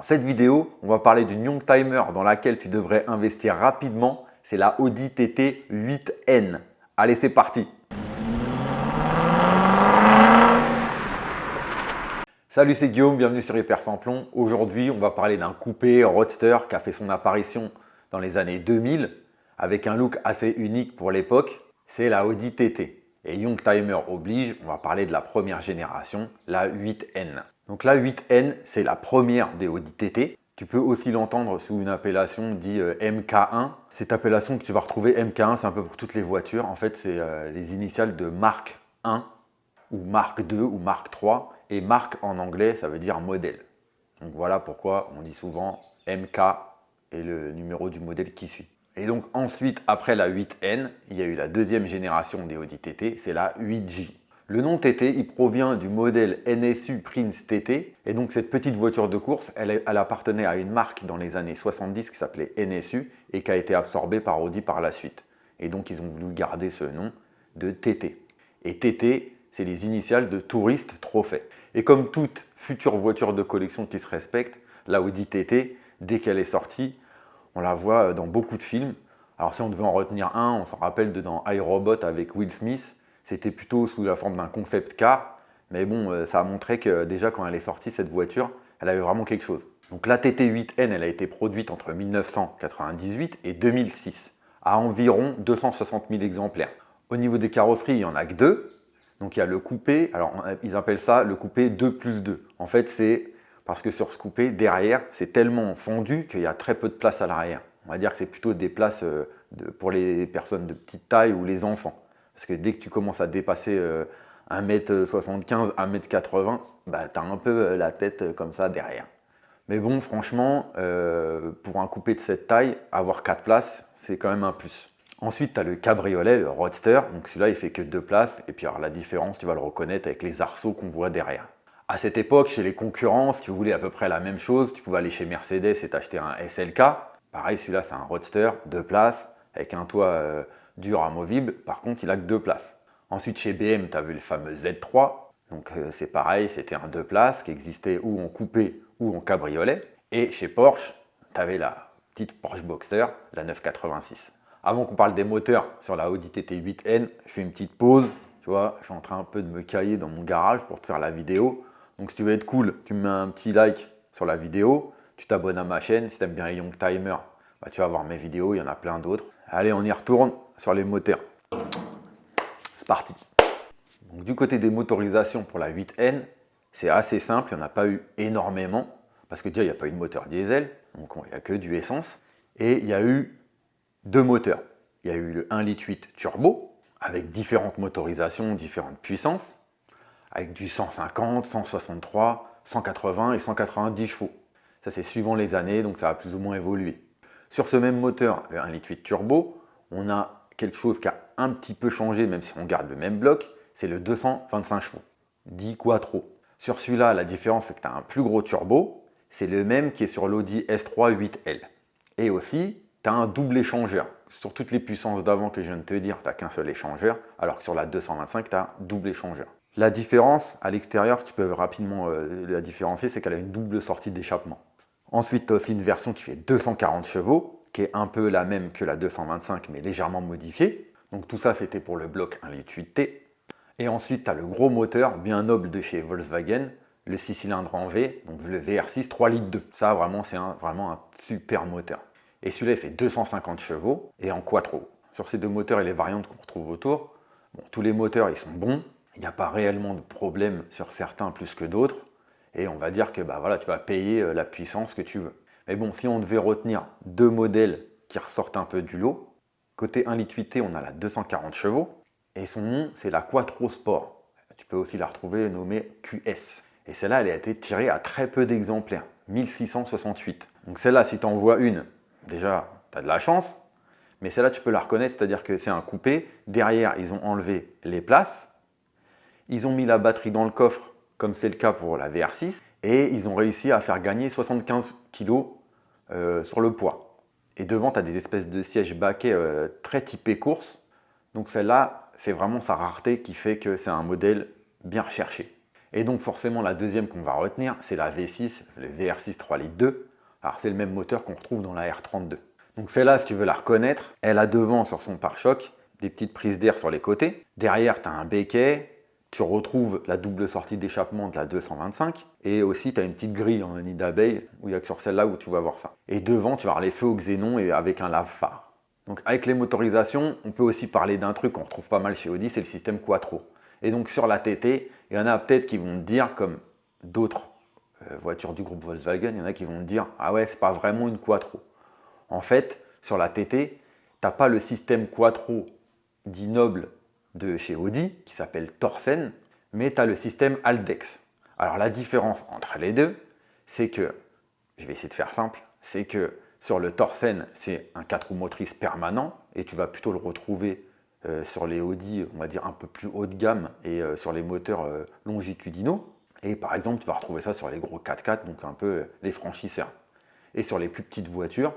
Dans cette vidéo, on va parler d'une Youngtimer dans laquelle tu devrais investir rapidement. C'est la Audi TT 8N. Allez, c'est parti! Salut, c'est Guillaume, bienvenue sur Hyper Sans Plomb. Aujourd'hui, on va parler d'un coupé roadster qui a fait son apparition dans les années 2000 avec un look assez unique pour l'époque. C'est la Audi TT. Et Youngtimer oblige, on va parler de la première génération, la 8N. Donc la 8N, c'est la première des Audi TT. Tu peux aussi l'entendre sous une appellation dit MK1. Cette appellation que tu vas retrouver, MK1, c'est un peu pour toutes les voitures. En fait, c'est les initiales de Mark 1 ou Mark 2 ou Mark 3. Et Mark en anglais, ça veut dire modèle. Donc voilà pourquoi on dit souvent MK et le numéro du modèle qui suit. Et donc ensuite, après la 8N, il y a eu la deuxième génération des Audi TT, c'est la 8J. Le nom TT, il provient du modèle NSU Prince TT. Et donc cette petite voiture de course, elle appartenait à une marque dans les années 70 qui s'appelait NSU et qui a été absorbée par Audi par la suite. Et donc ils ont voulu garder ce nom de TT. Et TT, c'est les initiales de Tourist Trophy. Et comme toute future voiture de collection qui se respecte, la Audi TT, dès qu'elle est sortie, on la voit dans beaucoup de films. Alors si on devait en retenir un, on s'en rappelle dans iRobot avec Will Smith. C'était plutôt sous la forme d'un concept car. Mais bon, ça a montré que déjà quand elle est sortie, cette voiture, elle avait vraiment quelque chose. Donc la TT 8N, elle a été produite entre 1998 et 2006, à environ 260 000 exemplaires. Au niveau des carrosseries, il n'y en a que deux. Donc il y a le coupé, alors ils appellent ça le coupé 2+2. En fait, c'est parce que sur ce coupé, derrière, c'est tellement fendu qu'il y a très peu de place à l'arrière. On va dire que c'est plutôt des places pour les personnes de petite taille ou les enfants. Parce que dès que tu commences à dépasser 1m75, 1m80, bah, tu as un peu la tête comme ça derrière. Mais bon, franchement, pour un coupé de cette taille, avoir 4 places, c'est quand même un plus. Ensuite, tu as le cabriolet, le roadster. Donc celui-là, il fait que 2 places. Et puis alors, la différence, tu vas le reconnaître avec les arceaux qu'on voit derrière. À cette époque, chez les concurrents, si tu voulais à peu près la même chose, tu pouvais aller chez Mercedes et t'acheter un SLK. Pareil, celui-là, c'est un roadster, 2 places, avec un toit dur amovible. Par contre, il a que 2 places. Ensuite, chez BM, tu as vu le fameux Z3. Donc c'est pareil, c'était un 2 places qui existait ou en coupé ou en cabriolet. Et chez Porsche, tu avais la petite Porsche Boxster, la 986. Avant qu'on parle des moteurs sur la Audi TT 8N, je fais une petite pause. Tu vois, je suis en train un peu de me cailler dans mon garage pour te faire la vidéo. Donc si tu veux être cool, tu me mets un petit like sur la vidéo, tu t'abonnes à ma chaîne. Si tu aimes bien les Youngtimer, bah, tu vas voir mes vidéos, il y en a plein d'autres. Allez, on y retourne sur les moteurs. C'est parti. Donc, du côté des motorisations pour la 8N, c'est assez simple, il n'y en a pas eu énormément. Parce que déjà, il n'y a pas eu de moteur diesel, donc il n'y a que du essence. Et il y a eu deux moteurs. Il y a eu le 1,8 litre turbo, avec différentes motorisations, différentes puissances, avec du 150, 163, 180 et 190 chevaux. Ça, c'est suivant les années, donc ça a plus ou moins évolué. Sur ce même moteur, le 1,8 litre turbo, on a quelque chose qui a un petit peu changé, même si on garde le même bloc, c'est le 225 chevaux, dit quattro. Sur celui-là, la différence, c'est que tu as un plus gros turbo, c'est le même qui est sur l'Audi S3 8L. Et aussi, tu as un double échangeur. Sur toutes les puissances d'avant que je viens de te dire, tu n'as qu'un seul échangeur, alors que sur la 225, tu as un double échangeur. La différence, à l'extérieur, tu peux rapidement la différencier, c'est qu'elle a une double sortie d'échappement. Ensuite, tu as aussi une version qui fait 240 chevaux, qui est un peu la même que la 225, mais légèrement modifiée. Donc tout ça, c'était pour le bloc 1,8 litre T. Et ensuite, tu as le gros moteur bien noble de chez Volkswagen, le 6 cylindres en V, donc le VR6 3,2 litres. Ça, vraiment, c'est vraiment un super moteur. Et celui-là, il fait 250 chevaux et en quattro. Sur ces deux moteurs et les variantes qu'on retrouve autour, bon, tous les moteurs, ils sont bons. Il n'y a pas réellement de problème sur certains plus que d'autres. Et on va dire que bah, voilà, tu vas payer la puissance que tu veux. Mais bon, si on devait retenir deux modèles qui ressortent un peu du lot, côté 1,8 litre T, on a la 240 chevaux. Et son nom, c'est la Quattro Sport. Tu peux aussi la retrouver nommée QS. Et celle-là, elle a été tirée à très peu d'exemplaires, 1668. Donc celle-là, si tu en vois une, déjà, tu as de la chance. Mais celle-là, tu peux la reconnaître, c'est-à-dire que c'est un coupé. Derrière, ils ont enlevé les places. Ils ont mis la batterie dans le coffre, comme c'est le cas pour la VR6. Et ils ont réussi à faire gagner 75 kg sur le poids. Et devant, tu as des espèces de sièges baquets très typés course. Donc celle-là, c'est vraiment sa rareté qui fait que c'est un modèle bien recherché. Et donc forcément, la deuxième qu'on va retenir, c'est la V6, le VR6 3 litres 2. Alors c'est le même moteur qu'on retrouve dans la R32. Donc celle-là, si tu veux la reconnaître, elle a devant sur son pare-choc des petites prises d'air sur les côtés. Derrière, tu as un béquet. Tu retrouves la double sortie d'échappement de la 225. Et aussi, tu as une petite grille en nid d'abeille, où il n'y a que sur celle-là où tu vas voir ça. Et devant, tu vas avoir les feux au xénon et avec un lave-phare. Donc avec les motorisations, on peut aussi parler d'un truc qu'on retrouve pas mal chez Audi, c'est le système Quattro. Et donc sur la TT, il y en a peut-être qui vont te dire, comme d'autres voitures du groupe Volkswagen, il y en a qui vont te dire « Ah ouais, c'est pas vraiment une Quattro ». En fait, sur la TT, tu n'as pas le système Quattro dit noble de chez Audi, qui s'appelle Torsen, mais tu as le système Haldex. Alors la différence entre les deux, c'est que, je vais essayer de faire simple, c'est que sur le Torsen, c'est un 4 roues motrices permanent, et tu vas plutôt le retrouver sur les Audi, on va dire un peu plus haut de gamme, et sur les moteurs longitudinaux. Et par exemple, tu vas retrouver ça sur les gros 4x4, donc un peu les franchisseurs. Et sur les plus petites voitures,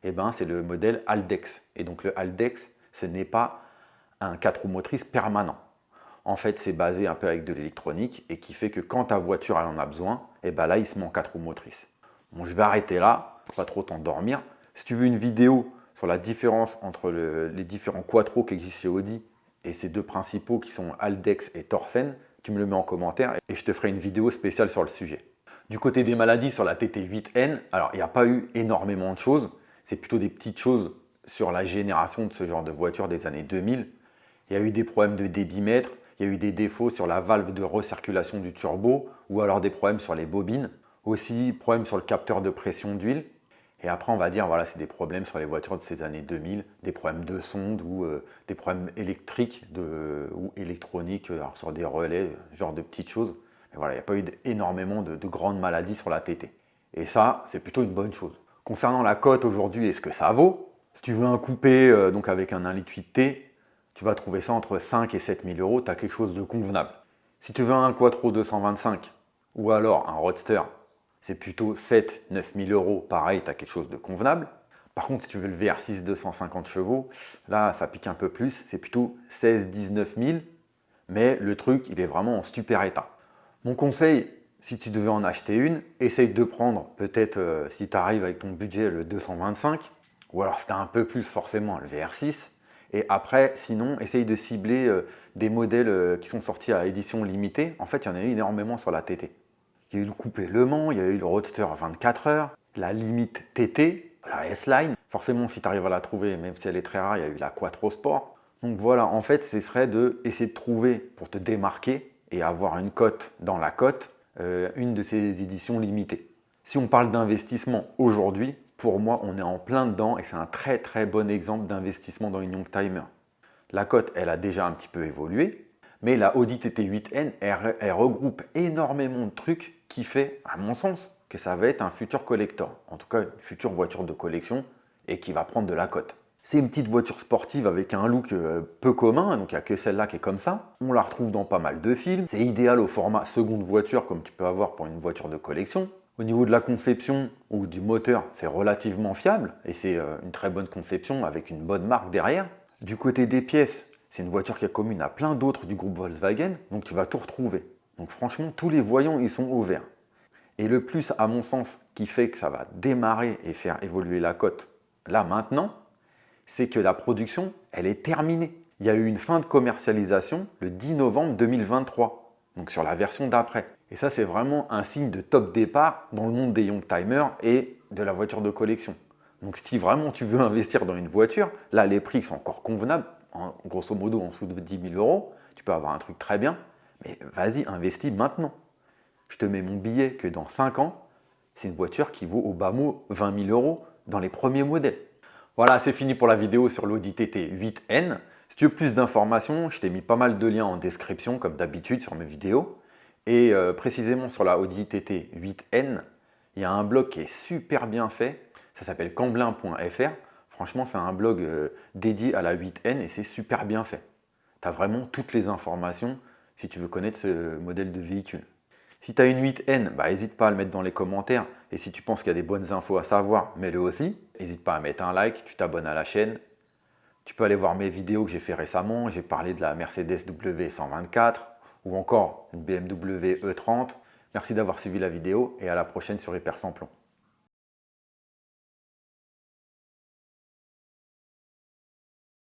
eh ben, c'est le modèle Haldex. Et donc le Haldex, ce n'est pas un 4 roues motrices permanent. En fait, c'est basé un peu avec de l'électronique et qui fait que quand ta voiture elle en a besoin, et ben là, il se met en 4 roues motrices. Bon, je vais arrêter là, pas trop t'endormir. Si tu veux une vidéo sur la différence entre les différents Quattro qui existent chez Audi et ces deux principaux qui sont Haldex et Torsen, tu me le mets en commentaire et je te ferai une vidéo spéciale sur le sujet. Du côté des maladies sur la TT8N, alors il n'y a pas eu énormément de choses, c'est plutôt des petites choses sur la génération de ce genre de voiture des années 2000. Il y a eu des problèmes de débitmètre, il y a eu des défauts sur la valve de recirculation du turbo ou alors des problèmes sur les bobines. Aussi, problèmes sur le capteur de pression d'huile. Et après, on va dire, voilà, c'est des problèmes sur les voitures de ces années 2000, des problèmes de sonde ou des problèmes électriques ou électroniques alors sur des relais, genre de petites choses. Mais voilà, il n'y a pas eu énormément de grandes maladies sur la TT. Et ça, c'est plutôt une bonne chose. Concernant la cote aujourd'hui et ce que ça vaut, si tu veux un coupé donc avec un 1,8 litre T, tu vas trouver ça entre 5 et 7 000 euros, tu as quelque chose de convenable. Si tu veux un Quattro 225 ou alors un Roadster, c'est plutôt 7-9 000 euros, pareil, tu as quelque chose de convenable. Par contre, si tu veux le VR6 250 chevaux, là, ça pique un peu plus, c'est plutôt 16-19 000, mais le truc, il est vraiment en super état. Mon conseil, si tu devais en acheter une, essaye de prendre peut-être, si tu arrives avec ton budget, le 225, ou alors si tu as un peu plus, forcément, le VR6. Et après, sinon, essaye de cibler des modèles qui sont sortis à édition limitée. En fait, il y en a eu énormément sur la TT. Il y a eu le coupé Le Mans, il y a eu le Roadster 24 heures, la limite TT, la S-Line. Forcément, si tu arrives à la trouver, même si elle est très rare, il y a eu la Quattro Sport. Donc voilà, en fait, ce serait d'essayer de trouver, pour te démarquer et avoir une cote dans la cote, une de ces éditions limitées. Si on parle d'investissement aujourd'hui, pour moi, on est en plein dedans et c'est un très très bon exemple d'investissement dans une Youngtimer. La cote, elle a déjà un petit peu évolué, mais la Audi TT8N, elle regroupe énormément de trucs qui fait, à mon sens, que ça va être un futur collector. En tout cas, une future voiture de collection et qui va prendre de la cote. C'est une petite voiture sportive avec un look peu commun, donc il n'y a que celle-là qui est comme ça. On la retrouve dans pas mal de films. C'est idéal au format seconde voiture comme tu peux avoir pour une voiture de collection. Au niveau de la conception ou du moteur, c'est relativement fiable et c'est une très bonne conception avec une bonne marque derrière. Du côté des pièces, c'est une voiture qui est commune à plein d'autres du groupe Volkswagen, donc tu vas tout retrouver. Donc franchement, tous les voyants, ils sont au vert. Et le plus, à mon sens, qui fait que ça va démarrer et faire évoluer la cote là maintenant, c'est que la production, elle est terminée. Il y a eu une fin de commercialisation le 10 novembre 2023, donc sur la version d'après. Et ça, c'est vraiment un signe de top départ dans le monde des Youngtimers et de la voiture de collection. Donc si vraiment tu veux investir dans une voiture, là les prix sont encore convenables, grosso modo en dessous de 10 000 euros, tu peux avoir un truc très bien, mais vas-y, investis maintenant. Je te mets mon billet que dans 5 ans, c'est une voiture qui vaut au bas mot 20 000 euros dans les premiers modèles. Voilà, c'est fini pour la vidéo sur l'Audi TT 8N. Si tu veux plus d'informations, je t'ai mis pas mal de liens en description comme d'habitude sur mes vidéos. Et précisément sur la Audi TT 8N, il y a un blog qui est super bien fait. Ça s'appelle camblin.fr. Franchement, c'est un blog dédié à la 8N et c'est super bien fait. Tu as vraiment toutes les informations si tu veux connaître ce modèle de véhicule. Si tu as une 8N, n'hésite pas à le mettre dans les commentaires. Et si tu penses qu'il y a des bonnes infos à savoir, mets-le aussi. N'hésite pas à mettre un like, tu t'abonnes à la chaîne. Tu peux aller voir mes vidéos que j'ai fait récemment. J'ai parlé de la Mercedes W124 ou encore une BMW E30. Merci d'avoir suivi la vidéo et à la prochaine sur Hyper Sans Plomb.